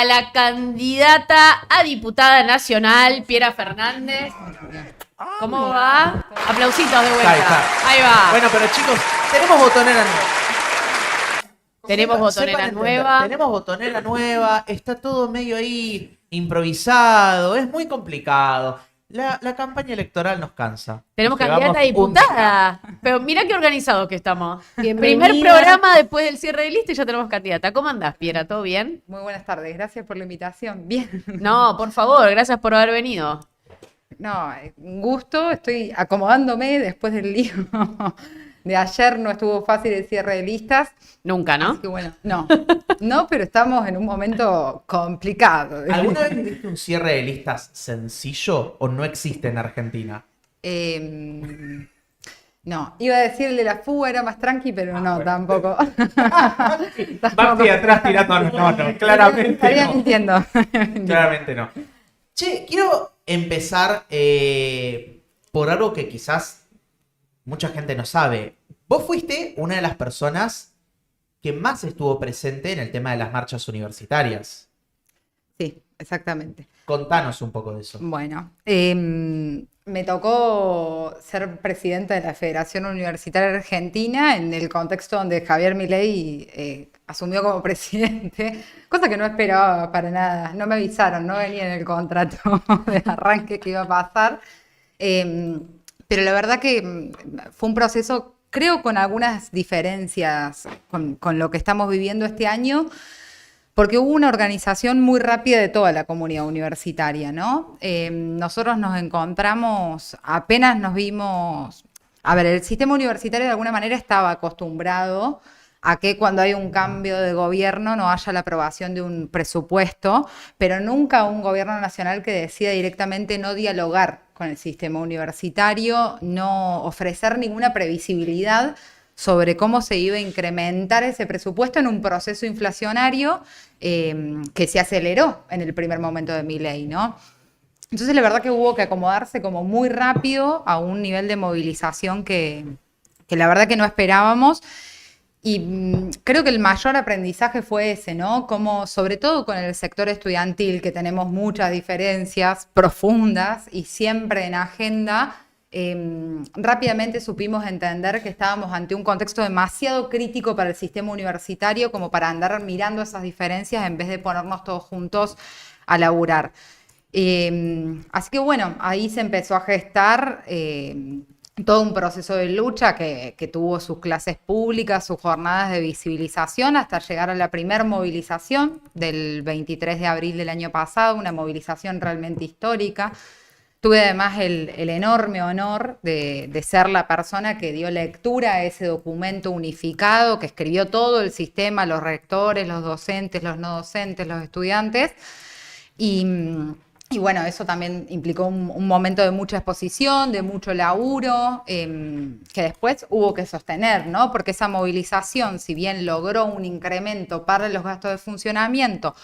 a la candidata a diputada nacional, Piera Fernández. ¿Cómo va? Aplausitos de vuelta. Ahí va. Bueno, pero chicos, tenemos botonera nueva. Tenemos botonera nueva. Tenemos botonera nueva. Está todo medio ahí improvisado. Es muy complicado. La campaña electoral nos cansa. Tenemos Llevamos candidata a diputada. Pero mirá qué organizados que estamos. Bienvenida. Primer programa después del cierre de lista y ya tenemos candidata. ¿Cómo andás, Piera? ¿Todo bien? Muy buenas tardes, gracias por la invitación. Bien. No, por favor, gracias por haber venido. No, un gusto, estoy acomodándome después del lío de ayer, no estuvo fácil el cierre de listas. Nunca, ¿no? Así que bueno, no, pero estamos en un momento complicado. ¿Alguna vez viste un cierre de listas sencillo o no existe en Argentina? No, iba a decir el de la fuga era más tranqui, pero no, bueno. tampoco. Basti atrás tirando, no, claramente Estaría no. mintiendo. Claramente no. Che, quiero empezar por algo que quizás mucha gente no sabe. Vos fuiste una de las personas que más estuvo presente en el tema de las marchas universitarias. Sí, exactamente. Contanos un poco de eso. Bueno, me tocó ser presidenta de la Federación Universitaria Argentina en el contexto donde Javier Milei asumió como presidente, cosa que no esperaba para nada. No me avisaron, no venía en el contrato de arranque que iba a pasar. Pero la verdad que fue un proceso, creo, con algunas diferencias con lo que estamos viviendo este año. Porque hubo una organización muy rápida de toda la comunidad universitaria, ¿no? Nosotros nos encontramos, apenas nos vimos. A ver, el sistema universitario de alguna manera estaba acostumbrado a que cuando hay un cambio de gobierno no haya la aprobación de un presupuesto, pero nunca un gobierno nacional que decida directamente no dialogar con el sistema universitario, no ofrecer ninguna previsibilidad sobre cómo se iba a incrementar ese presupuesto en un proceso inflacionario que se aceleró en el primer momento de Milei, ¿no? Entonces la verdad que hubo que acomodarse como muy rápido a un nivel de movilización que la verdad que no esperábamos. Y creo que el mayor aprendizaje fue ese, ¿no? Como sobre todo con el sector estudiantil, que tenemos muchas diferencias profundas y siempre en agenda, rápidamente supimos entender que estábamos ante un contexto demasiado crítico para el sistema universitario como para andar mirando esas diferencias en vez de ponernos todos juntos a laburar. Así que bueno, ahí se empezó a gestar todo un proceso de lucha que tuvo sus clases públicas, sus jornadas de visibilización, hasta llegar a la primer movilización del 23 de abril del año pasado, una movilización realmente histórica. Tuve además el enorme honor de ser la persona que dio lectura a ese documento unificado, que escribió todo el sistema, los rectores, los docentes, los no docentes, los estudiantes. Y bueno, eso también implicó un momento de mucha exposición, de mucho laburo, que después hubo que sostener, ¿no? Porque esa movilización, si bien logró un incremento para los gastos de funcionamiento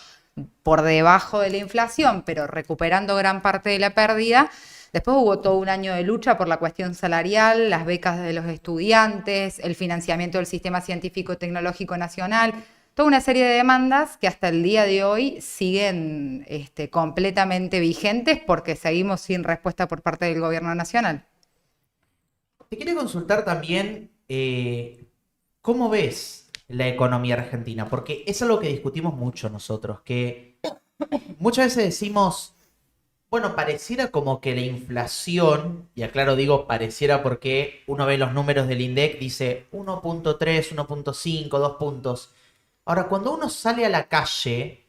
por debajo de la inflación, pero recuperando gran parte de la pérdida, después hubo todo un año de lucha por la cuestión salarial, las becas de los estudiantes, el financiamiento del Sistema Científico y Tecnológico Nacional, toda una serie de demandas que hasta el día de hoy siguen completamente vigentes porque seguimos sin respuesta por parte del gobierno nacional. Te quería consultar también cómo ves la economía argentina, porque es algo que discutimos mucho nosotros, que muchas veces decimos, bueno, pareciera como que la inflación, y aclaro digo pareciera porque uno ve los números del INDEC, dice 1.3, 1.5, 2 puntos. Ahora, cuando uno sale a la calle,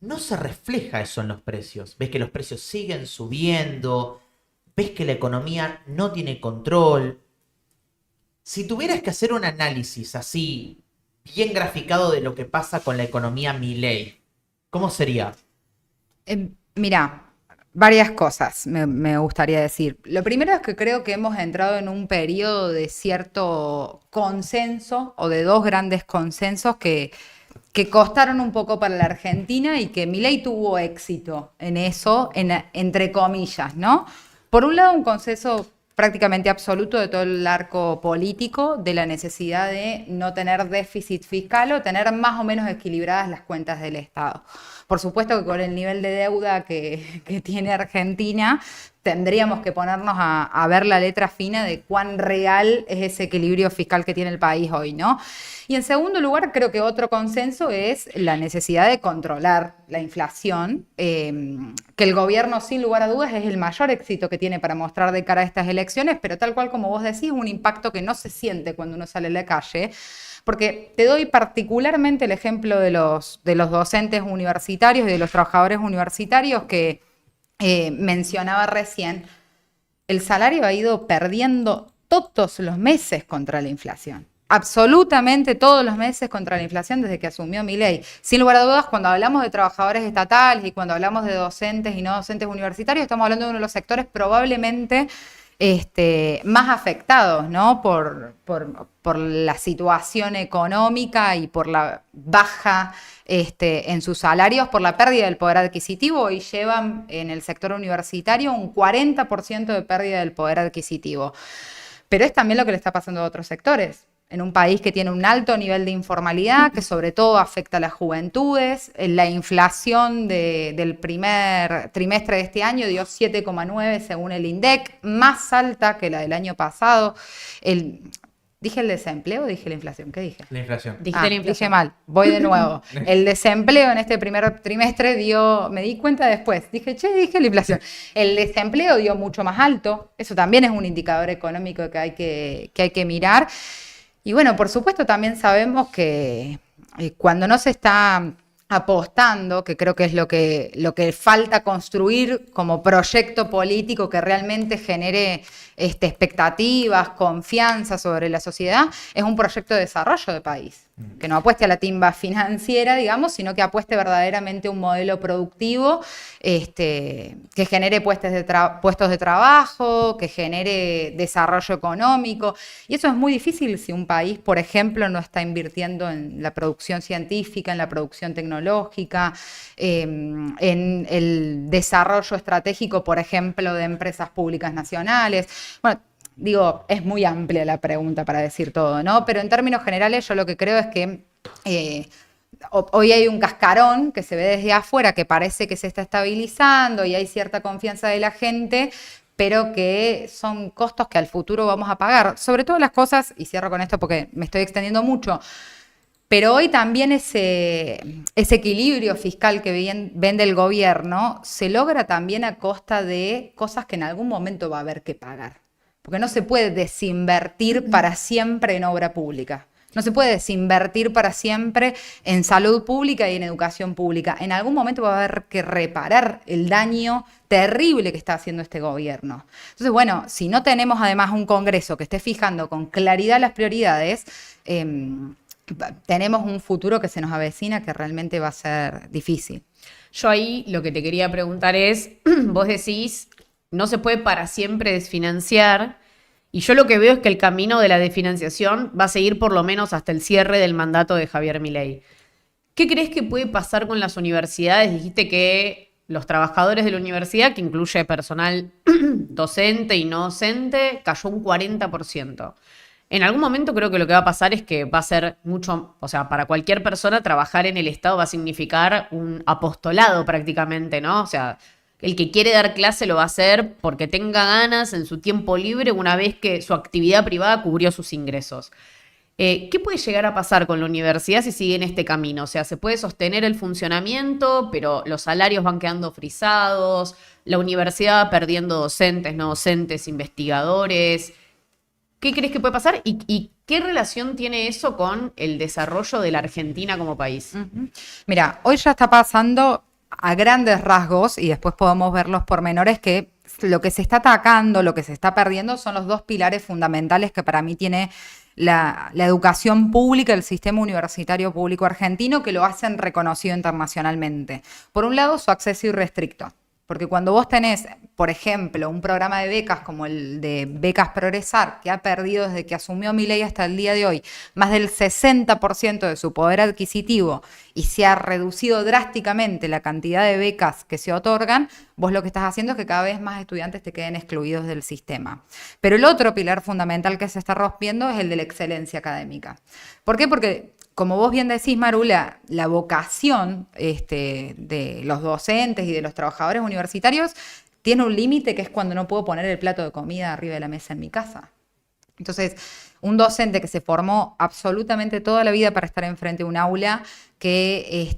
no se refleja eso en los precios. Ves que los precios siguen subiendo, ves que la economía no tiene control. Si tuvieras que hacer un análisis así, bien graficado de lo que pasa con la economía Milei, ¿cómo sería? Mirá, varias cosas me gustaría decir. Lo primero es que creo que hemos entrado en un periodo de cierto consenso o de dos grandes consensos que costaron un poco para la Argentina y que Milei tuvo éxito en eso, entre comillas, ¿no? Por un lado, un consenso prácticamente absoluto de todo el arco político de la necesidad de no tener déficit fiscal o tener más o menos equilibradas las cuentas del Estado. Por supuesto que con el nivel de deuda que tiene Argentina, tendríamos que ponernos a ver la letra fina de cuán real es ese equilibrio fiscal que tiene el país hoy, ¿no? Y en segundo lugar, creo que otro consenso es la necesidad de controlar la inflación, que el gobierno, sin lugar a dudas, es el mayor éxito que tiene para mostrar de cara a estas elecciones, pero tal cual como vos decís, un impacto que no se siente cuando uno sale a la calle. Porque te doy particularmente el ejemplo de los docentes universitarios y de los trabajadores universitarios que mencionaba recién. El salario ha ido perdiendo todos los meses contra la inflación. Absolutamente todos los meses contra la inflación desde que asumió Milei. Sin lugar a dudas, cuando hablamos de trabajadores estatales y cuando hablamos de docentes y no docentes universitarios, estamos hablando de uno de los sectores probablemente más afectados, ¿no? por la situación económica y por la baja en sus salarios, por la pérdida del poder adquisitivo, y llevan en el sector universitario un 40% de pérdida del poder adquisitivo. Pero es también lo que le está pasando a otros sectores. En un país que tiene un alto nivel de informalidad, que sobre todo afecta a las juventudes. La inflación del primer trimestre de este año dio 7,9 según el INDEC, más alta que la del año pasado. ¿Dije el desempleo o dije la inflación? ¿Qué dije? La inflación. Dije mal, voy de nuevo. El desempleo en este primer trimestre me di cuenta después, dije la inflación. El desempleo dio mucho más alto, eso también es un indicador económico que hay que mirar. Y bueno, por supuesto también sabemos que cuando no se está apostando, que creo que es lo que falta construir como proyecto político que realmente genere expectativas, confianza sobre la sociedad, es un proyecto de desarrollo de país, que no apueste a la timba financiera, digamos, sino que apueste verdaderamente a un modelo productivo que genere puestos de trabajo, que genere desarrollo económico. Y eso es muy difícil si un país, por ejemplo, no está invirtiendo en la producción científica, en la producción tecnológica, en el desarrollo estratégico, por ejemplo, de empresas públicas nacionales. Bueno, digo, es muy amplia la pregunta para decir todo, ¿no? Pero en términos generales yo lo que creo es que hoy hay un cascarón que se ve desde afuera que parece que se está estabilizando y hay cierta confianza de la gente, pero que son costos que al futuro vamos a pagar. Sobre todo las cosas, y cierro con esto porque me estoy extendiendo mucho, pero hoy también ese equilibrio fiscal que vende el gobierno se logra también a costa de cosas que en algún momento va a haber que pagar. Porque no se puede desinvertir para siempre en obra pública. No se puede desinvertir para siempre en salud pública y en educación pública. En algún momento va a haber que reparar el daño terrible que está haciendo este gobierno. Entonces, bueno, si no tenemos además un Congreso que esté fijando con claridad las prioridades, tenemos un futuro que se nos avecina que realmente va a ser difícil. Yo ahí lo que te quería preguntar es, vos decís, no se puede para siempre desfinanciar, y yo lo que veo es que el camino de la desfinanciación va a seguir por lo menos hasta el cierre del mandato de Javier Milei. ¿Qué crees que puede pasar con las universidades? Dijiste que los trabajadores de la universidad, que incluye personal docente y no docente, cayó un 40%. En algún momento creo que lo que va a pasar es que va a ser mucho, o sea, para cualquier persona trabajar en el Estado va a significar un apostolado prácticamente, ¿no? O sea, el que quiere dar clase lo va a hacer porque tenga ganas en su tiempo libre una vez que su actividad privada cubrió sus ingresos. ¿Qué puede llegar a pasar con la universidad si sigue en este camino? O sea, se puede sostener el funcionamiento, pero los salarios van quedando frisados, la universidad va perdiendo docentes, no docentes, investigadores. ¿Qué crees que puede pasar? ¿Y qué relación tiene eso con el desarrollo de la Argentina como país? Mira, hoy ya está pasando a grandes rasgos, y después podemos ver los pormenores, que lo que se está atacando, lo que se está perdiendo son los dos pilares fundamentales que para mí tiene la educación pública, el sistema universitario público argentino, que lo hacen reconocido internacionalmente. Por un lado, su acceso irrestricto. Porque cuando vos tenés, por ejemplo, un programa de becas como el de Becas Progresar, que ha perdido desde que asumió Milei hasta el día de hoy más del 60% de su poder adquisitivo y se ha reducido drásticamente la cantidad de becas que se otorgan, vos lo que estás haciendo es que cada vez más estudiantes te queden excluidos del sistema. Pero el otro pilar fundamental que se está rompiendo es el de la excelencia académica. ¿Por qué? Porque como vos bien decís, Maru, la vocación de los docentes y de los trabajadores universitarios tiene un límite que es cuando no puedo poner el plato de comida arriba de la mesa en mi casa. Entonces, un docente que se formó absolutamente toda la vida para estar enfrente de un aula, que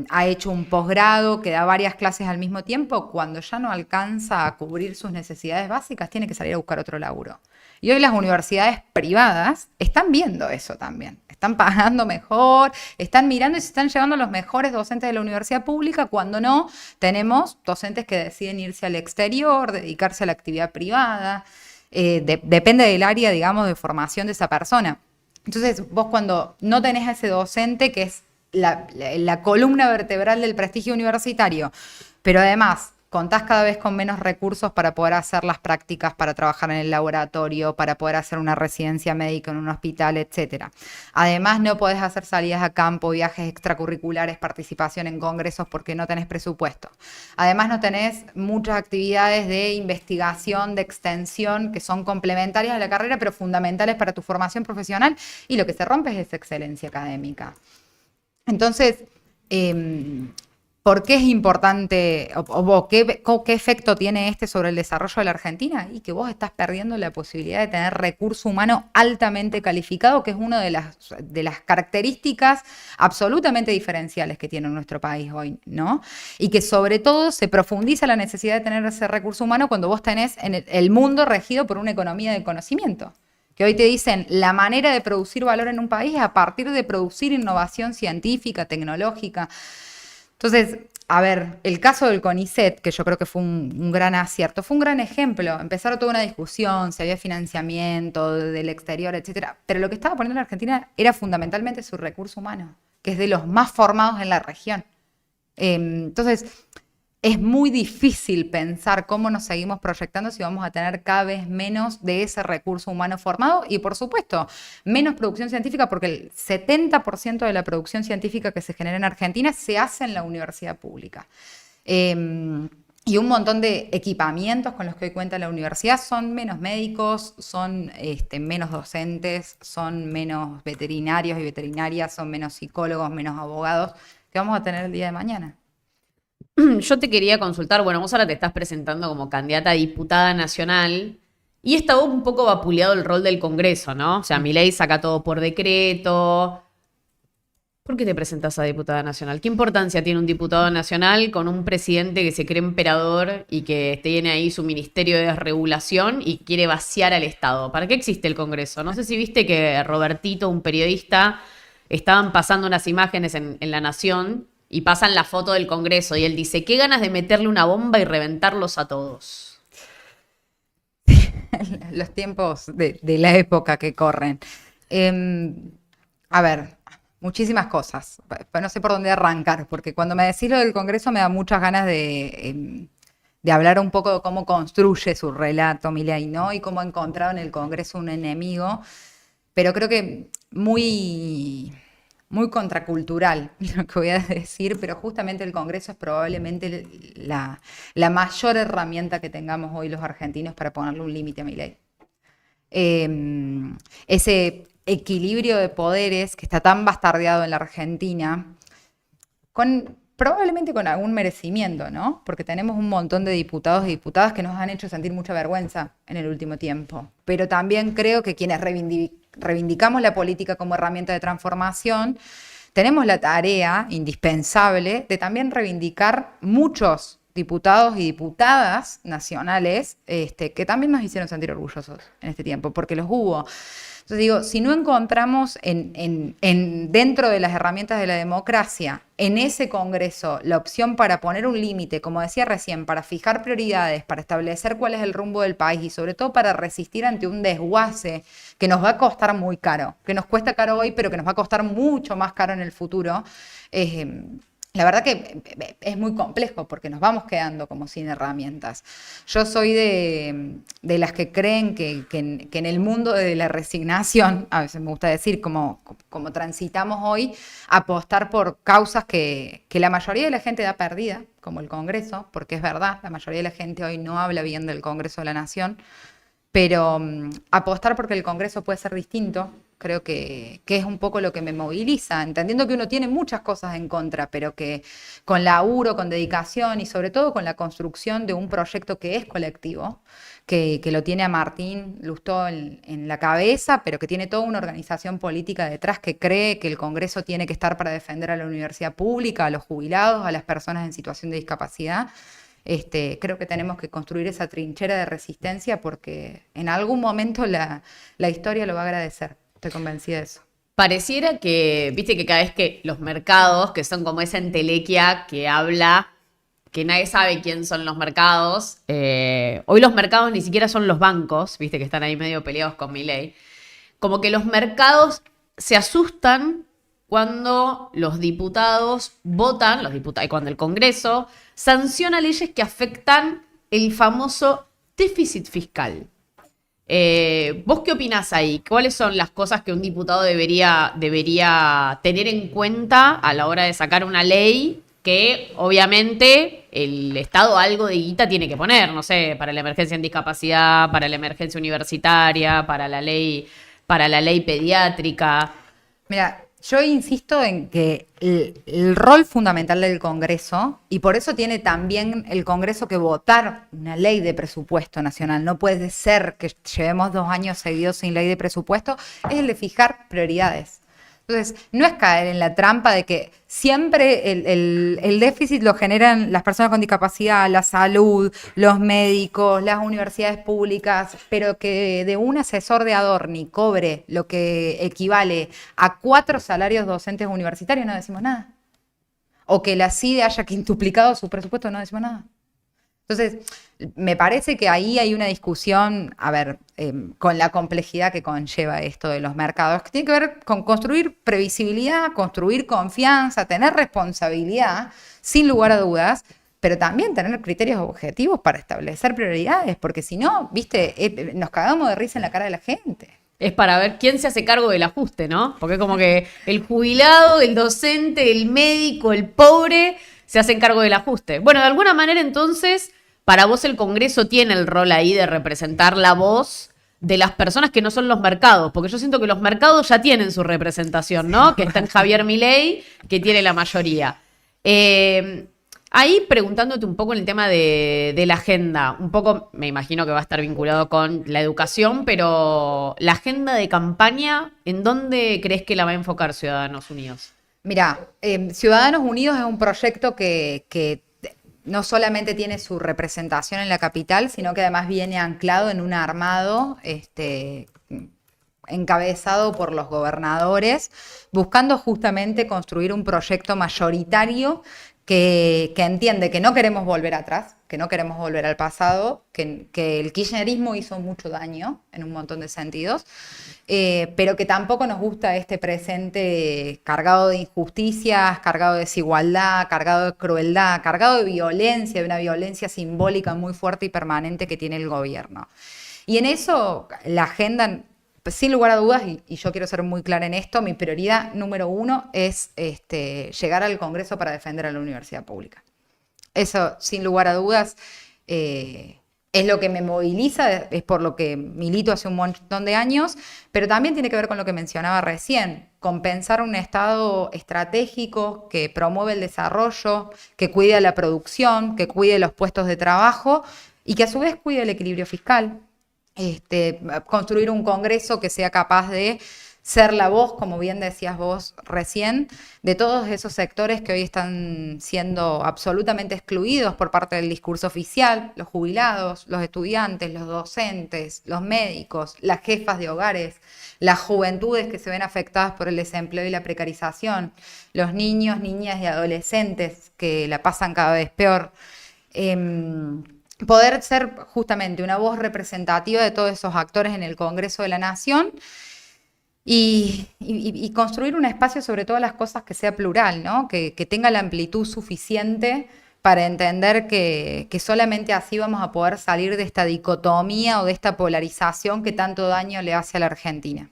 ha hecho un posgrado, que da varias clases al mismo tiempo, cuando ya no alcanza a cubrir sus necesidades básicas, tiene que salir a buscar otro laburo. Y hoy las universidades privadas están viendo eso también. Están pagando mejor, están mirando y se están llevando los mejores docentes de la universidad pública, cuando no tenemos docentes que deciden irse al exterior, dedicarse a la actividad privada. Depende del área, digamos, de formación de esa persona. Entonces, vos cuando no tenés a ese docente, que es la columna vertebral del prestigio universitario, pero además contás cada vez con menos recursos para poder hacer las prácticas, para trabajar en el laboratorio, para poder hacer una residencia médica en un hospital, etc. Además, no podés hacer salidas a campo, viajes extracurriculares, participación en congresos porque no tenés presupuesto. Además, no tenés muchas actividades de investigación, de extensión, que son complementarias a la carrera, pero fundamentales para tu formación profesional, y lo que se rompe es esa excelencia académica. Entonces, ¿por qué es importante o qué efecto tiene sobre el desarrollo de la Argentina? Y que vos estás perdiendo la posibilidad de tener recurso humano altamente calificado, que es una de las características absolutamente diferenciales que tiene nuestro país hoy, ¿no? Y que sobre todo se profundiza la necesidad de tener ese recurso humano cuando vos tenés en el mundo regido por una economía del conocimiento. Que hoy te dicen, la manera de producir valor en un país es a partir de producir innovación científica, tecnológica. Entonces, a ver, el caso del CONICET, que yo creo que fue un gran acierto, fue un gran ejemplo. Empezaron toda una discusión, si había financiamiento del exterior, etcétera. Pero lo que estaba poniendo la Argentina era fundamentalmente su recurso humano, que es de los más formados en la región. Entonces, es muy difícil pensar cómo nos seguimos proyectando si vamos a tener cada vez menos de ese recurso humano formado y, por supuesto, menos producción científica, porque el 70% de la producción científica que se genera en Argentina se hace en la universidad pública. Y un montón de equipamientos con los que hoy cuenta la universidad son menos médicos, son menos docentes, son menos veterinarios y veterinarias, son menos psicólogos, menos abogados que vamos a tener el día de mañana. Yo te quería consultar, bueno, vos ahora te estás presentando como candidata a diputada nacional y está un poco vapuleado el rol del Congreso, ¿no? O sea, Milei saca todo por decreto. ¿Por qué te presentás a diputada nacional? ¿Qué importancia tiene un diputado nacional con un presidente que se cree emperador y que tiene ahí su ministerio de desregulación y quiere vaciar al Estado? ¿Para qué existe el Congreso? No sé si viste que Robertito, un periodista, estaban pasando unas imágenes en La Nación y pasan la foto del Congreso y él dice, qué ganas de meterle una bomba y reventarlos a todos. Los tiempos de la época que corren. A ver, muchísimas cosas. No sé por dónde arrancar, porque cuando me decís lo del Congreso me da muchas ganas de hablar un poco de cómo construye su relato Milei, ¿no? Y cómo ha encontrado en el Congreso un enemigo, pero creo que muy contracultural lo que voy a decir, pero justamente el Congreso es probablemente la mayor herramienta que tengamos hoy los argentinos para ponerle un límite a Milei. Ese equilibrio de poderes que está tan bastardeado en la Argentina, probablemente con algún merecimiento, ¿no? Porque tenemos un montón de diputados y diputadas que nos han hecho sentir mucha vergüenza en el último tiempo. Pero también creo que quienes reivindicamos la política como herramienta de transformación, tenemos la tarea indispensable de también reivindicar muchos diputados y diputadas nacionales que también nos hicieron sentir orgullosos en este tiempo, porque los hubo. Entonces digo, si no encontramos dentro de las herramientas de la democracia, en ese Congreso, la opción para poner un límite, como decía recién, para fijar prioridades, para establecer cuál es el rumbo del país y sobre todo para resistir ante un desguace que nos va a costar muy caro, que nos cuesta caro hoy, pero que nos va a costar mucho más caro en el futuro, la verdad que es muy complejo porque nos vamos quedando como sin herramientas. Yo soy de las que creen que en el mundo de la resignación, a veces me gusta decir, como transitamos hoy, apostar por causas que la mayoría de la gente da perdida, como el Congreso, porque es verdad, la mayoría de la gente hoy no habla bien del Congreso de la Nación, pero apostar porque el Congreso puede ser distinto, Creo que es un poco lo que me moviliza, entendiendo que uno tiene muchas cosas en contra, pero que con laburo, con dedicación y sobre todo con la construcción de un proyecto que es colectivo, que lo tiene a Martín Lustó en la cabeza, pero que tiene toda una organización política detrás que cree que el Congreso tiene que estar para defender a la universidad pública, a los jubilados, a las personas en situación de discapacidad. Creo que tenemos que construir esa trinchera de resistencia porque en algún momento la historia lo va a agradecer. Estoy convencida de eso. Pareciera que, viste que cada vez que los mercados, que son como esa entelequia que habla, que nadie sabe quién son los mercados, hoy los mercados ni siquiera son los bancos, viste que están ahí medio peleados con Milei, como que los mercados se asustan cuando los diputados votan, y cuando el Congreso sanciona leyes que afectan el famoso déficit fiscal. ¿Vos qué opinás ahí? ¿Cuáles son las cosas que un diputado debería tener en cuenta a la hora de sacar una ley que obviamente el Estado algo de guita tiene que poner, no sé, para la emergencia en discapacidad, para la emergencia universitaria, para la ley pediátrica? Mira, yo insisto en que el rol fundamental del Congreso, y por eso tiene también el Congreso que votar una ley de presupuesto nacional, no puede ser que llevemos 2 años seguidos sin ley de presupuesto, es el de fijar prioridades. Entonces, no es caer en la trampa de que siempre el déficit lo generan las personas con discapacidad, la salud, los médicos, las universidades públicas, pero que de un asesor de Adorni cobre lo que equivale a 4 salarios docentes universitarios, no decimos nada. O que la CIDE haya quintuplicado su presupuesto, no decimos nada. Entonces, me parece que ahí hay una discusión, con la complejidad que conlleva esto de los mercados, que tiene que ver con construir previsibilidad, construir confianza, tener responsabilidad, sin lugar a dudas, pero también tener criterios objetivos para establecer prioridades, porque si no, viste, nos cagamos de risa en la cara de la gente. Es para ver quién se hace cargo del ajuste, ¿no? Porque como que el jubilado, el docente, el médico, el pobre se hacen cargo del ajuste. Bueno, de alguna manera entonces, para vos el Congreso tiene el rol ahí de representar la voz de las personas que no son los mercados, porque yo siento que los mercados ya tienen su representación, ¿no? Que está en Javier Milei, que tiene la mayoría. Ahí preguntándote un poco en el tema de la agenda, un poco me imagino que va a estar vinculado con la educación, pero la agenda de campaña, ¿en dónde crees que la va a enfocar Ciudadanos Unidos? Mira, Ciudadanos Unidos es un proyecto que no solamente tiene su representación en la capital, sino que además viene anclado en un armado encabezado por los gobernadores, buscando justamente construir un proyecto mayoritario que entiende que no queremos volver atrás, que no queremos volver al pasado, que el kirchnerismo hizo mucho daño en un montón de sentidos, pero que tampoco nos gusta este presente cargado de injusticias, cargado de desigualdad, cargado de crueldad, cargado de violencia, de una violencia simbólica muy fuerte y permanente que tiene el gobierno. Y en eso la agenda, sin lugar a dudas, y yo quiero ser muy clara en esto, mi prioridad número 1 es llegar al Congreso para defender a la universidad pública. Eso, sin lugar a dudas, es lo que me moviliza, es por lo que milito hace un montón de años, pero también tiene que ver con lo que mencionaba recién, con pensar un Estado estratégico que promueve el desarrollo, que cuide la producción, que cuide los puestos de trabajo y que a su vez cuide el equilibrio fiscal. Construir un Congreso que sea capaz de ser la voz, como bien decías vos recién, de todos esos sectores que hoy están siendo absolutamente excluidos por parte del discurso oficial, los jubilados, los estudiantes, los docentes, los médicos, las jefas de hogares, las juventudes que se ven afectadas por el desempleo y la precarización, los niños, niñas y adolescentes que la pasan cada vez peor. Poder ser justamente una voz representativa de todos esos actores en el Congreso de la Nación y construir un espacio sobre todas las cosas que sea plural, ¿no? Que tenga la amplitud suficiente para entender que solamente así vamos a poder salir de esta dicotomía o de esta polarización que tanto daño le hace a la Argentina.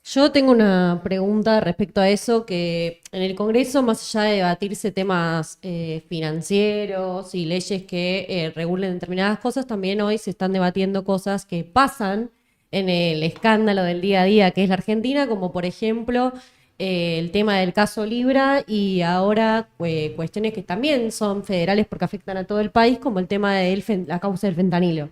Yo tengo una pregunta respecto a eso, que en el Congreso, más allá de debatirse temas financieros y leyes que regulen determinadas cosas, también hoy se están debatiendo cosas que pasan en el escándalo del día a día que es la Argentina, como por ejemplo el tema del caso Libra y ahora cuestiones que también son federales porque afectan a todo el país, como el tema de la causa del fentanilo.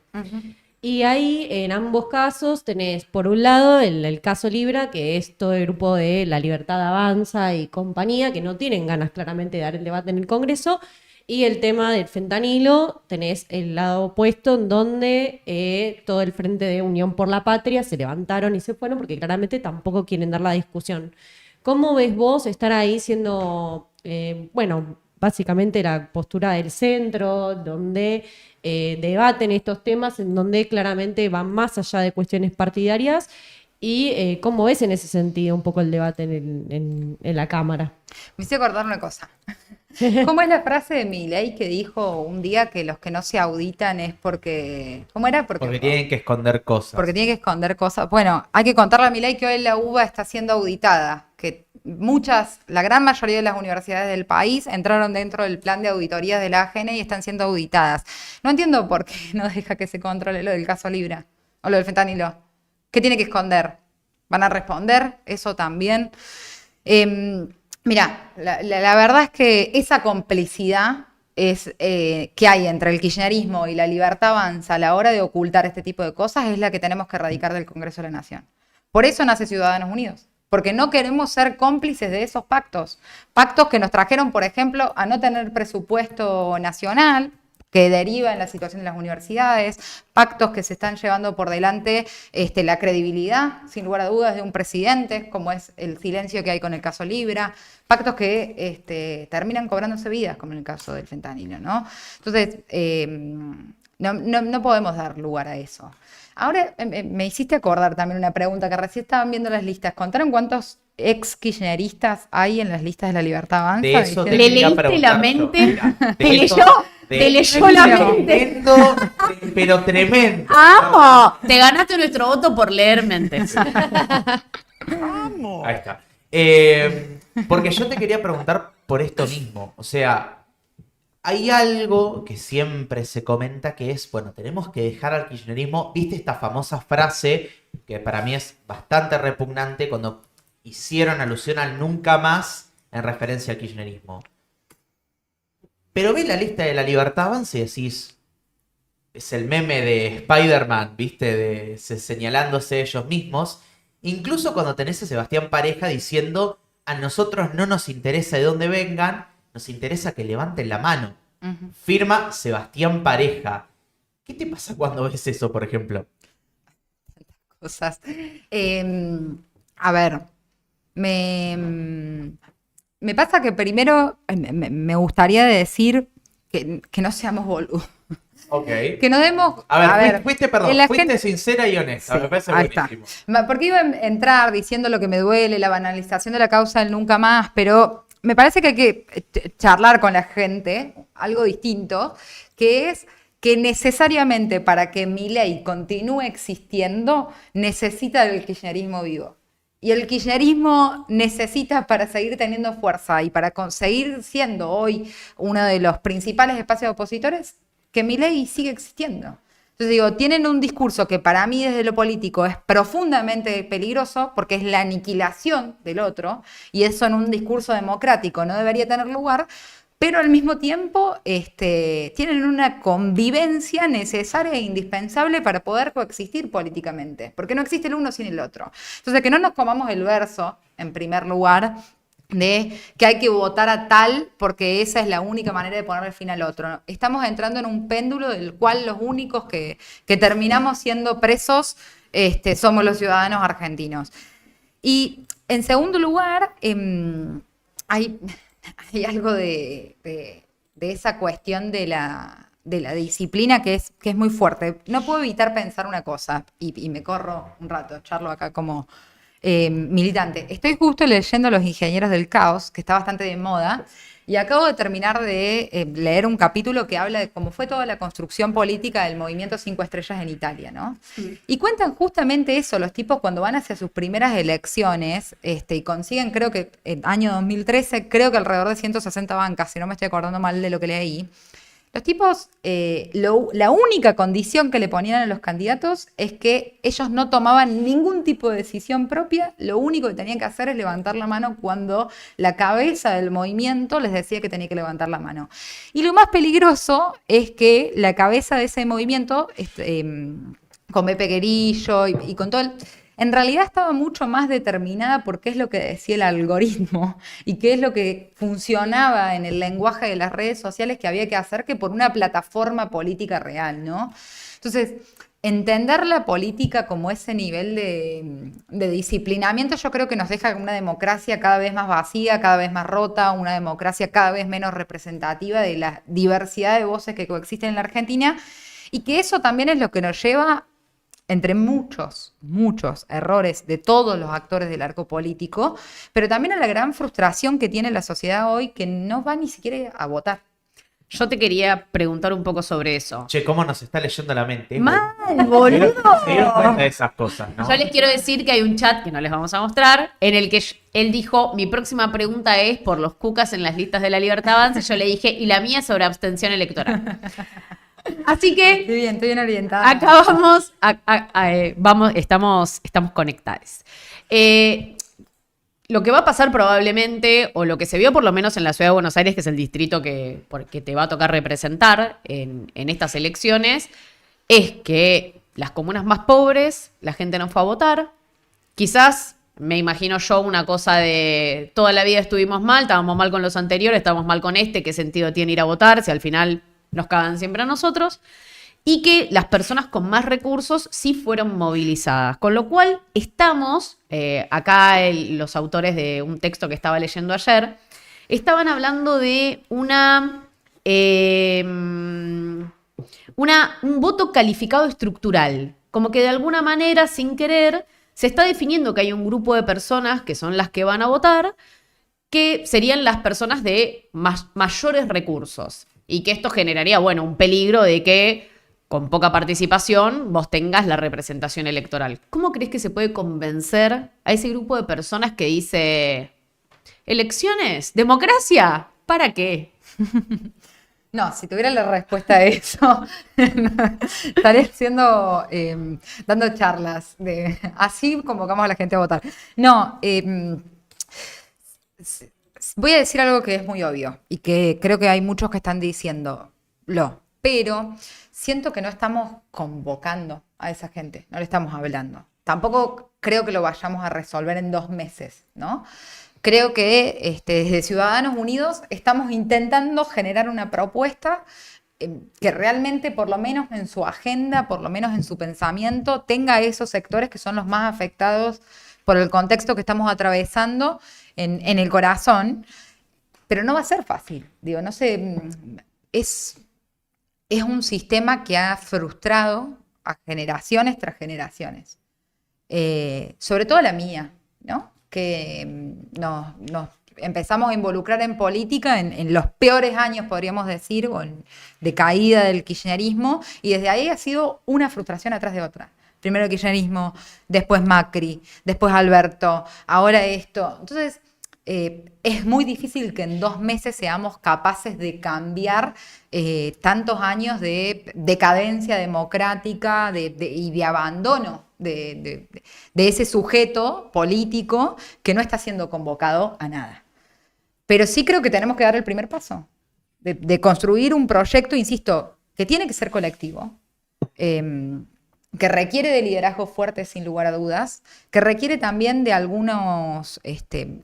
Y ahí, en ambos casos, tenés, por un lado, el caso Libra, que es todo el grupo de La Libertad Avanza y compañía, que no tienen ganas claramente de dar el debate en el Congreso, y el tema del fentanilo, tenés el lado opuesto, en donde todo el Frente de Unión por la Patria se levantaron y se fueron, porque claramente tampoco quieren dar la discusión. ¿Cómo ves vos estar ahí siendo, básicamente la postura del centro, donde debaten estos temas, en donde claramente van más allá de cuestiones partidarias? ¿Y cómo ves en ese sentido un poco el debate en la Cámara? Me hice acordar una cosa. ¿Cómo es la frase de Milei que dijo un día que los que no se auditan es porque... ¿Cómo era? Porque tienen que esconder cosas. Porque tiene que esconder cosas. Bueno, hay que contarle a Milei que hoy la UBA está siendo auditada, que la gran mayoría de las universidades del país entraron dentro del plan de auditorías de la AGN y están siendo auditadas. No entiendo por qué no deja que se controle lo del caso Libra o lo del fentanilo. ¿Qué tiene que esconder? ¿Van a responder? Eso también. Mira, la verdad es que esa complicidad que hay entre el kirchnerismo y la Libertad Avanza a la hora de ocultar este tipo de cosas es la que tenemos que erradicar del Congreso de la Nación. Por eso nace Ciudadanos Unidos, porque no queremos ser cómplices de esos pactos. Pactos que nos trajeron, por ejemplo, a no tener presupuesto nacional, que deriva en la situación de las universidades, pactos que se están llevando por delante la credibilidad, sin lugar a dudas, de un presidente, como es el silencio que hay con el caso Libra, pactos que terminan cobrándose vidas, como en el caso del fentanilo, ¿no? Entonces, no podemos dar lugar a eso. Ahora, me hiciste acordar también una pregunta que recién estaban viendo las listas. ¿Contaron cuántos ex-kirchneristas hay en las listas de la Libertad Avanza? De eso te ¿Le quería leíste preguntar la yo. mente? Mira, ¿Te leyó la mente? Tremendo, pero tremendo. ¡Amo! Te ganaste nuestro voto por leer mentes. Ahí está. Porque yo te quería preguntar por esto mismo. O sea, hay algo que siempre se comenta que es, bueno, tenemos que dejar al kirchnerismo. ¿Viste esta famosa frase que para mí es bastante repugnante cuando hicieron alusión al nunca más en referencia al kirchnerismo? Pero ves la lista de la Libertad Avanza y decís, es el meme de Spider-Man, ¿viste? Señalándose ellos mismos. Incluso cuando tenés a Sebastián Pareja diciendo, a nosotros no nos interesa de dónde vengan, nos interesa que levanten la mano. Firma Sebastián Pareja. ¿Qué te pasa cuando ves eso, por ejemplo? Cosas. A ver, me pasa que primero me gustaría decir que no seamos boludos. Ok. Que no demos... A ver, fuiste gente... sincera y honesta. Sí, me parece ahí buenísimo. Está. Porque iba a entrar diciendo lo que me duele, la banalización de la causa del nunca más, pero me parece que hay que charlar con la gente, algo distinto, que es que necesariamente para que Milei continúe existiendo, necesita del kirchnerismo vivo. Y el kirchnerismo necesita, para seguir teniendo fuerza y para conseguir siendo hoy uno de los principales espacios opositores, que Milei sigue existiendo. Entonces digo, tienen un discurso que para mí desde lo político es profundamente peligroso porque es la aniquilación del otro y eso en un discurso democrático no debería tener lugar, pero al mismo tiempo tienen una convivencia necesaria e indispensable para poder coexistir políticamente, porque no existe el uno sin el otro. Entonces que no nos comamos el verso, en primer lugar, de que hay que votar a tal porque esa es la única manera de ponerle fin al otro. Estamos entrando en un péndulo del cual los únicos que terminamos siendo presos somos los ciudadanos argentinos. Y en segundo lugar, hay algo de esa cuestión de la disciplina que es muy fuerte. No puedo evitar pensar una cosa, y me corro un rato, charlo acá como militante. Estoy justo leyendo Los Ingenieros del Caos, que está bastante de moda, y acabo de terminar de leer un capítulo que habla de cómo fue toda la construcción política del movimiento 5 Estrellas en Italia, ¿no? Y cuentan justamente eso, los tipos cuando van hacia sus primeras elecciones y consiguen, creo que en año 2013, creo que alrededor de 160 bancas, si no me estoy acordando mal de lo que leí. Los tipos, la única condición que le ponían a los candidatos es que ellos no tomaban ningún tipo de decisión propia, lo único que tenían que hacer es levantar la mano cuando la cabeza del movimiento les decía que tenía que levantar la mano. Y lo más peligroso es que la cabeza de ese movimiento, con Beppe Grillo y con todo en realidad estaba mucho más determinada por qué es lo que decía el algoritmo y qué es lo que funcionaba en el lenguaje de las redes sociales que había que hacer que por una plataforma política real, ¿no? Entonces, entender la política como ese nivel de disciplinamiento yo creo que nos deja una democracia cada vez más vacía, cada vez más rota, una democracia cada vez menos representativa de la diversidad de voces que coexisten en la Argentina y que eso también es lo que nos lleva entre muchos errores de todos los actores del arco político, pero también a la gran frustración que tiene la sociedad hoy que no va ni siquiera a votar. Yo te quería preguntar un poco sobre eso. Che, cómo nos está leyendo la mente. ¡Mal, boludo! Se dieron cuenta de esas cosas, ¿no? Yo les quiero decir que hay un chat que no les vamos a mostrar, en el que él dijo, mi próxima pregunta es por los cucas en las listas de la Libertad Avanza. Yo le dije, y la mía sobre abstención electoral. Así que Estoy bien orientada. acá estamos conectados. Lo que va a pasar probablemente, o lo que se vio por lo menos en la ciudad de Buenos Aires, que es el distrito que te va a tocar representar en estas elecciones, es que las comunas más pobres, la gente no fue a votar. Quizás, me imagino yo, una cosa de toda la vida estuvimos mal, estábamos mal con los anteriores, estábamos mal con este, ¿qué sentido tiene ir a votar si al final nos cagan siempre a nosotros? Y que las personas con más recursos sí fueron movilizadas. Con lo cual estamos, acá los autores de un texto que estaba leyendo ayer, estaban hablando de un voto calificado estructural. Como que de alguna manera, sin querer, se está definiendo que hay un grupo de personas que son las que van a votar, que serían las personas de mayores recursos. Y que esto generaría, bueno, un peligro de que con poca participación vos tengas la representación electoral. ¿Cómo crees que se puede convencer a ese grupo de personas que dice, ¿elecciones? ¿Democracia? ¿Para qué? No, si tuviera la respuesta a eso, estaría dando charlas de así convocamos a la gente a votar. No, voy a decir algo que es muy obvio y que creo que hay muchos que están diciéndolo, pero siento que no estamos convocando a esa gente, no le estamos hablando. Tampoco creo que lo vayamos a resolver en 2 meses, ¿no? Creo que desde Ciudadanos Unidos estamos intentando generar una propuesta que realmente, por lo menos en su agenda, por lo menos en su pensamiento, tenga esos sectores que son los más afectados por el contexto que estamos atravesando en el corazón. Pero no va a ser fácil. Digo, no sé, es un sistema que ha frustrado a generaciones tras generaciones. Sobre todo la mía, ¿no? Que nos empezamos a involucrar en política en los peores años, podríamos decir, de caída del kirchnerismo, y desde ahí ha sido una frustración atrás de otra. Primero el kirchnerismo, después Macri, después Alberto, ahora esto. Entonces, es muy difícil que en 2 meses seamos capaces de cambiar tantos años de decadencia democrática y de abandono de ese sujeto político que no está siendo convocado a nada. Pero sí creo que tenemos que dar el primer paso, de construir un proyecto, insisto, que tiene que ser colectivo, que requiere de liderazgo fuerte sin lugar a dudas, que requiere también de algunos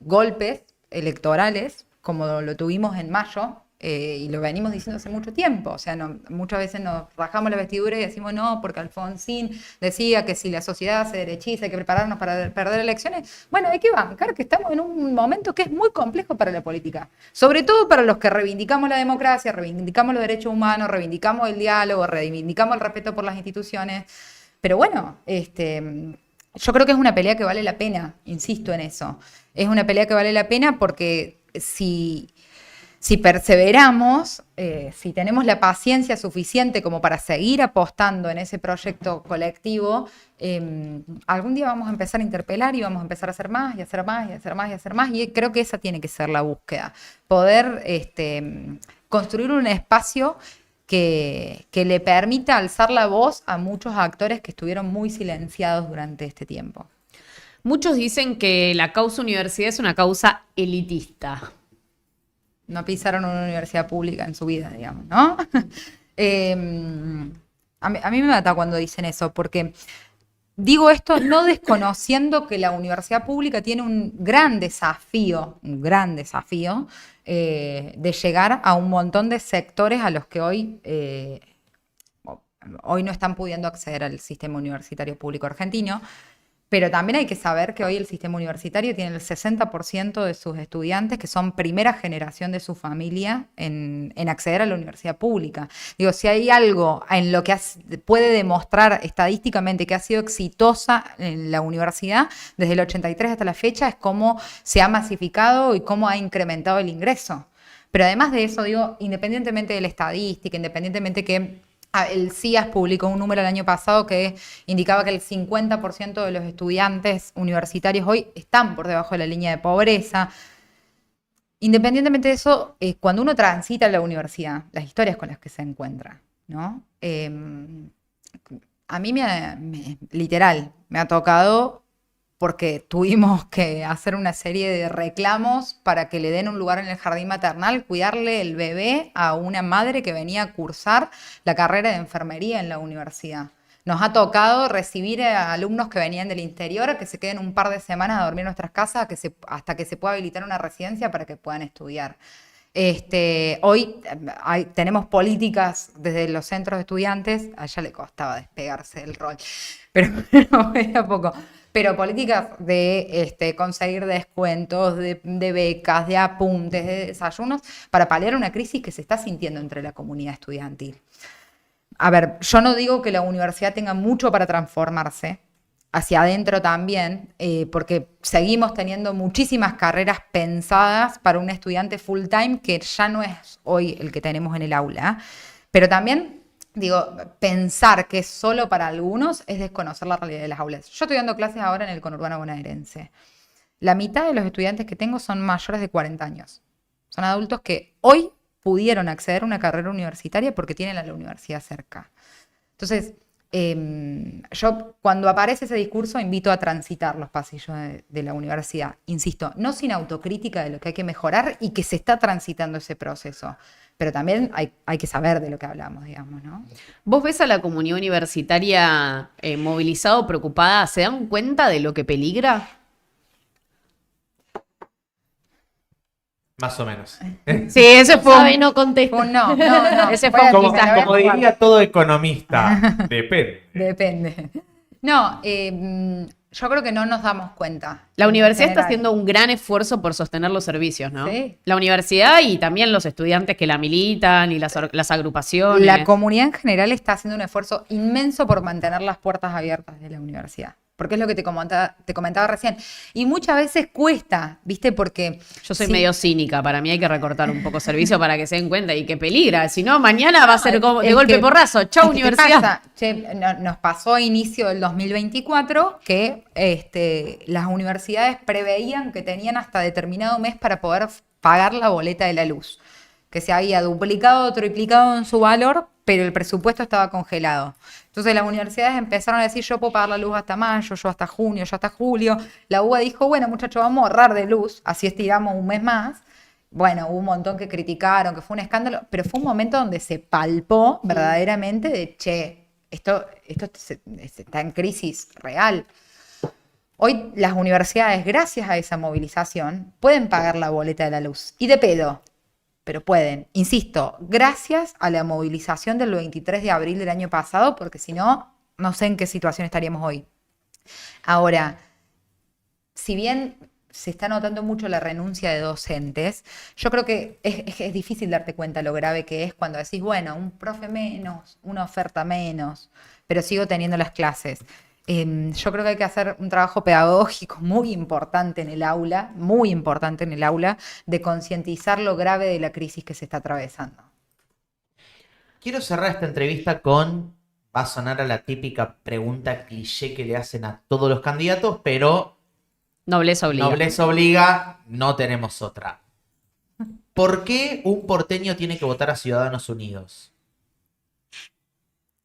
golpes electorales, como lo tuvimos en mayo, y lo venimos diciendo hace mucho tiempo. O sea, muchas veces nos rajamos la vestidura y decimos no, porque Alfonsín decía que si la sociedad se derechiza hay que prepararnos para perder elecciones. Bueno, hay que bancar que estamos en un momento que es muy complejo para la política, sobre todo para los que reivindicamos la democracia, reivindicamos los derechos humanos, reivindicamos el diálogo, reivindicamos el respeto por las instituciones. Pero bueno, yo creo que es una pelea que vale la pena, insisto en eso. Es una pelea que vale la pena porque si perseveramos, si tenemos la paciencia suficiente como para seguir apostando en ese proyecto colectivo, algún día vamos a empezar a interpelar y vamos a empezar a hacer más y hacer más y hacer más y hacer más. Y creo que esa tiene que ser la búsqueda. Poder construir un espacio que le permita alzar la voz a muchos actores que estuvieron muy silenciados durante este tiempo. Muchos dicen que la causa universidad es una causa elitista. No pisaron una universidad pública en su vida, digamos, ¿no? A mí me mata cuando dicen eso, porque digo esto no desconociendo que la universidad pública tiene un gran desafío de llegar a un montón de sectores a los que hoy no están pudiendo acceder al sistema universitario público argentino. Pero también hay que saber que hoy el sistema universitario tiene el 60% de sus estudiantes que son primera generación de su familia en acceder a la universidad pública. Digo, si hay algo en lo que puede demostrar estadísticamente que ha sido exitosa en la universidad desde el 83 hasta la fecha, es cómo se ha masificado y cómo ha incrementado el ingreso. Pero además de eso, digo, independientemente de la estadística, independientemente que el CIAS publicó un número el año pasado que indicaba que el 50% de los estudiantes universitarios hoy están por debajo de la línea de pobreza. Independientemente de eso, cuando uno transita la universidad, las historias con las que se encuentra, ¿no? A mí literal, me ha tocado porque tuvimos que hacer una serie de reclamos para que le den un lugar en el jardín maternal, cuidarle el bebé a una madre que venía a cursar la carrera de enfermería en la universidad. Nos ha tocado recibir a alumnos que venían del interior, que se queden un par de semanas a dormir en nuestras casas hasta que se pueda habilitar una residencia para que puedan estudiar. Hoy tenemos políticas desde los centros de estudiantes, a ella le costaba despegarse del rol, pero era poco. Pero políticas de conseguir descuentos, de becas, de apuntes, de desayunos, para paliar una crisis que se está sintiendo entre la comunidad estudiantil. A ver, yo no digo que la universidad tenga mucho para transformarse, hacia adentro también, porque seguimos teniendo muchísimas carreras pensadas para un estudiante full time que ya no es hoy el que tenemos en el aula. Pero también, digo, pensar que es solo para algunos es desconocer la realidad de las aulas. Yo estoy dando clases ahora en el conurbano bonaerense. La mitad de los estudiantes que tengo son mayores de 40 años. Son adultos que hoy pudieron acceder a una carrera universitaria porque tienen a la universidad cerca. Entonces, yo cuando aparece ese discurso invito a transitar los pasillos de la universidad. Insisto, no sin autocrítica de lo que hay que mejorar y que se está transitando ese proceso. Pero también hay que saber de lo que hablamos, digamos, ¿no? ¿Vos ves a la comunidad universitaria movilizada o preocupada? ¿Se dan cuenta de lo que peligra? Más o menos. Sí, ese fue Sabe, no contesta. No. Ese Voy fue a como- quitar, Como voy a diría todo economista, depende. Depende. No, yo creo que no nos damos cuenta. La en universidad está general. haciendo un gran esfuerzo por sostener los servicios, ¿no? Sí. La universidad y también los estudiantes que la militan y las agrupaciones. La comunidad en general está haciendo un esfuerzo inmenso por mantener las puertas abiertas de la universidad. Porque es lo que te comentaba recién. Y muchas veces cuesta, ¿viste? Porque Yo soy sí, medio cínica, para mí hay que recortar un poco servicio para que se den cuenta y que peligra, si no mañana va a ser como de es golpe que- porrazo, es chau que, ¿qué universidad. pasa? Che, nos pasó a inicio del 2024 que las universidades preveían que tenían hasta determinado mes para poder pagar la boleta de la luz, que se había duplicado o triplicado en su valor, pero el presupuesto estaba congelado. Entonces las universidades empezaron a decir, yo puedo pagar la luz hasta mayo, yo hasta junio, yo hasta julio. La UBA dijo, bueno, muchachos, vamos a ahorrar de luz, así estiramos un mes más. Bueno, hubo un montón que criticaron, que fue un escándalo, pero fue un momento donde se palpó verdaderamente de, che, esto está en crisis real. Hoy las universidades, gracias a esa movilización, pueden pagar la boleta de la luz. Y de pedo, pero pueden. Insisto, gracias a la movilización del 23 de abril del año pasado, porque si no, no sé en qué situación estaríamos hoy. Ahora, si bien se está notando mucho la renuncia de docentes, yo creo que es difícil darte cuenta lo grave que es cuando decís, bueno, un profe menos, una oferta menos, pero sigo teniendo las clases. Yo creo que hay que hacer un trabajo pedagógico muy importante en el aula, de concientizar lo grave de la crisis que se está atravesando. Quiero cerrar esta entrevista con, va a sonar a la típica pregunta cliché que le hacen a todos los candidatos, pero Nobleza obliga. nobleza obliga, no tenemos otra. ¿Por qué un porteño tiene que votar a Ciudadanos Unidos?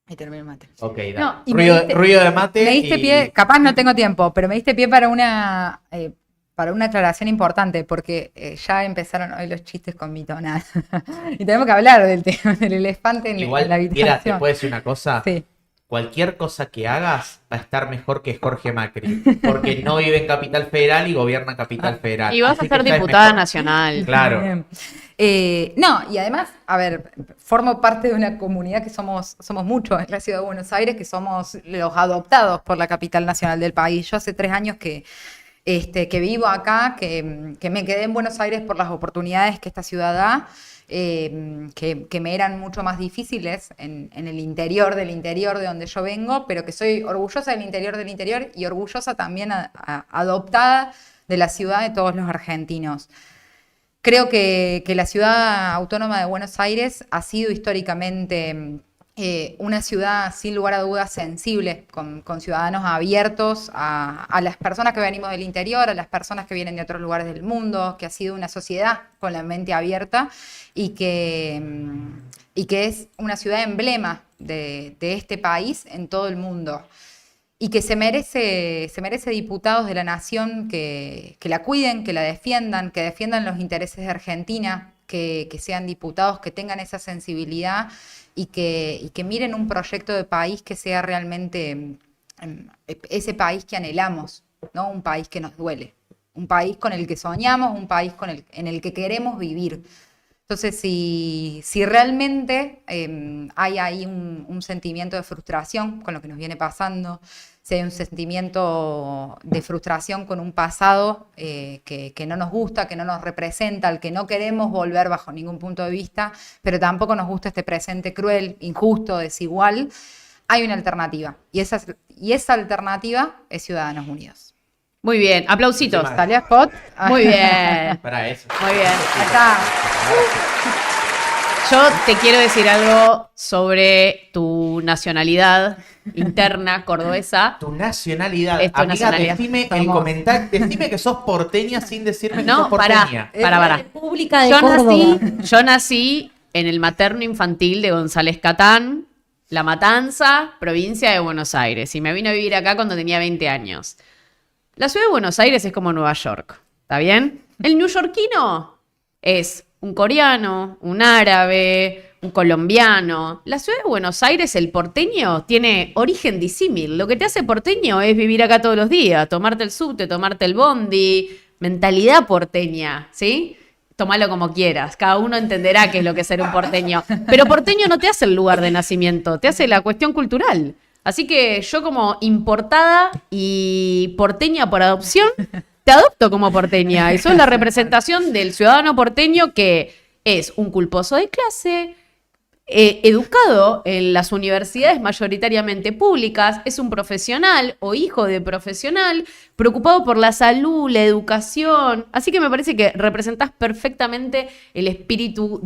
Ahí termino el mate. Ok, dale. No, y Ruido de mate. Me diste y- pie, capaz no tengo tiempo, pero me diste pie para una aclaración importante, porque ya empezaron hoy los chistes con mi tonada. Y tenemos que hablar del tema del elefante en Igual, la mira, te habitación. puedo decir una cosa. Sí. Cualquier cosa que hagas va a estar mejor que Jorge Macri, porque no vive en Capital Federal y gobierna Capital Federal. Y vas Así a ser que ya es diputada mejor. nacional. Claro. Bien. No, y además, a ver, formo parte de una comunidad que somos muchos en la ciudad de Buenos Aires, que somos los adoptados por la capital nacional del país. Yo hace 3 años que vivo acá, que me quedé en Buenos Aires por las oportunidades que esta ciudad da, que me eran mucho más difíciles en el interior del interior de donde yo vengo, pero que soy orgullosa del interior y orgullosa también adoptada de la ciudad de todos los argentinos. Creo que la ciudad autónoma de Buenos Aires ha sido históricamente una ciudad sin lugar a dudas sensible, con ciudadanos abiertos a las personas que venimos del interior, a las personas que vienen de otros lugares del mundo, que ha sido una sociedad con la mente abierta y que es una ciudad emblema de este país en todo el mundo. Y que se merece diputados de la nación que la cuiden, que la defiendan, que defiendan los intereses de Argentina, que sean diputados que tengan esa sensibilidad y que miren un proyecto de país que sea realmente ese país que anhelamos, ¿no? Un país que nos duele, un país con el que soñamos, un país en el que queremos vivir. Entonces, si realmente hay ahí un sentimiento de frustración con lo que nos viene pasando, si hay un sentimiento de frustración con un pasado que no nos gusta, que no nos representa, al que no queremos volver bajo ningún punto de vista, pero tampoco nos gusta este presente cruel, injusto, desigual, hay una alternativa. Y esa alternativa es Ciudadanos Unidos. Muy bien, aplausitos. Encima- ¿Salió spot? Muy bien, Para eso. muy bien. Ahí está. Yo te quiero decir algo sobre tu nacionalidad interna cordobesa. Tu nacionalidad. Es tu Amiga, nacionalidad. decime el Vamos. comentario. Decime que sos porteña sin decirme que No, sos porteña. para. República de Yo Córdoba. yo nací en el materno infantil de González Catán, La Matanza, provincia de Buenos Aires. Y me vine a vivir acá cuando tenía 20 años. La ciudad de Buenos Aires es como Nueva York, ¿está bien? El neoyorquino es un coreano, un árabe, un colombiano. La ciudad de Buenos Aires, el porteño, tiene origen disímil. Lo que te hace porteño es vivir acá todos los días, tomarte el subte, tomarte el bondi, mentalidad porteña, ¿sí? Tómalo como quieras, cada uno entenderá qué es lo que es ser un porteño. Pero porteño no te hace el lugar de nacimiento, te hace la cuestión cultural. Así que yo como importada y porteña por adopción, te adopto como porteña. Y sos la representación del ciudadano porteño que es un culposo de clase, educado en las universidades mayoritariamente públicas, es un profesional o hijo de profesional, preocupado por la salud, la educación. Así que me parece que representás perfectamente el espíritu